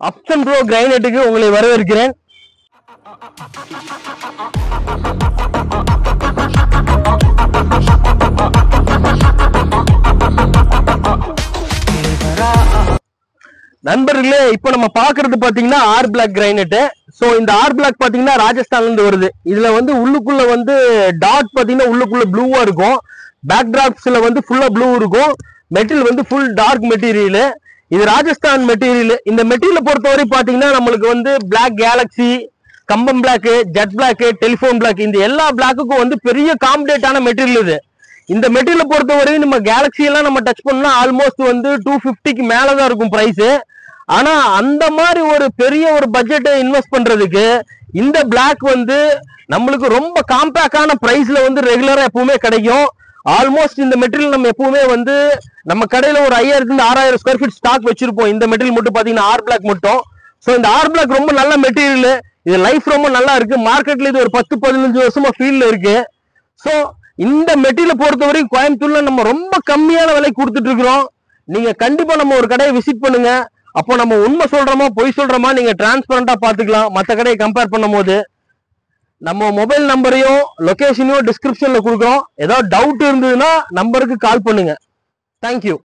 அப்சன் bro கிரைனைட்டுக்கு உங்களை வரவேற்கிறேன். நண்பர்களே, இப்ப நம்ம பாக்குறது பாத்தீங்கன்னா ஆர் பிளாக் கிரைனைட். சோ இந்த ஆர் பிளாக் பாத்தீங்கன்னா ராஜஸ்தான்ல இருந்து வருது. இதுல வந்து உள்ளுக்குள்ள வந்து டாட் பாத்தீங்கன்னா உள்ளுக்குள்ள ப்ளூவா இருக்கும். பேக் டிராப்ஸ்ல வந்து ஃபுல்லா ப்ளூ இருக்கும். மெட்டீரியல் வந்து ஃபுல் டார்க் மெட்டீரியல். இது ராஜஸ்தான் மெட்டீரியல். இந்த மெட்டீரியல் பொறுத்தவரை பாத்தீங்கன்னா நம்மளுக்கு வந்து black galaxy, Kambam black, jet black, telephone black, இந்த எல்லா பிளாக்குக்கும் வந்து பெரிய காம்படேட்டான மெட்டீரியல் இது. இந்த மெட்டீரியல் பொறுத்தவரையும் நம்ம கேலக்சி எல்லாம் நம்ம டச் பண்ணா ஆல்மோஸ்ட் வந்து 250க்கு மேலதான் இருக்கும் பிரைஸ். ஆனா அந்த மாதிரி ஒரு பெரிய ஒரு பட்ஜெட்டை இன்வெஸ்ட் பண்றதுக்கு இந்த பிளாக் வந்து நம்மளுக்கு ரொம்ப காம்பேக்டான பிரைஸ்ல வந்து ரெகுலரா எப்பவுமே கிடைக்கும். ஆல்மோஸ்ட் இந்த மெட்டீரியல் நம்ம எப்பவுமே வந்து நம்ம கடையில ஒரு 5000 to 6000 ஸ்கொயர் ஃபீட் ஸ்டாக் வச்சிருப்போம். இந்த மெட்டீரியல் மட்டும் பாத்தீங்கன்னா ஆர் பிளாக் மட்டும். சோ இந்த ஆர் பிளாக் ரொம்ப நல்ல மெட்டீரியல். இது லைஃப் ரொம்ப நல்லா இருக்கு. மார்க்கெட்ல இது ஒரு 10-15 வருஷமா ஃபீல்ட்ல இருக்கு. சோ இந்த மெட்டீரியல் பொறுத்தவரைக்கும் கோயம்புத்தூர்ல நம்ம ரொம்ப கம்மியான விலை கொடுத்துட்டு இருக்கிறோம். நீங்க கண்டிப்பா நம்ம ஒரு கடையை விசிட் பண்ணுங்க. அப்போ நம்ம உண்மை சொல்றோமா பொய் சொல்றோமா நீங்க டிரான்ஸ்பரண்டா பாத்துக்கலாம். மற்ற கடையை கம்பேர் பண்ணும் போது நம்ம மொபைல் நம்பரையும் லொகேஷனையும் டிஸ்கிரிப்ஷன்ல கொடுக்குறோம். ஏதாவது டவுட் இருந்ததுன்னா நம்பருக்கு கால் பண்ணுங்க. தேங்க்யூ.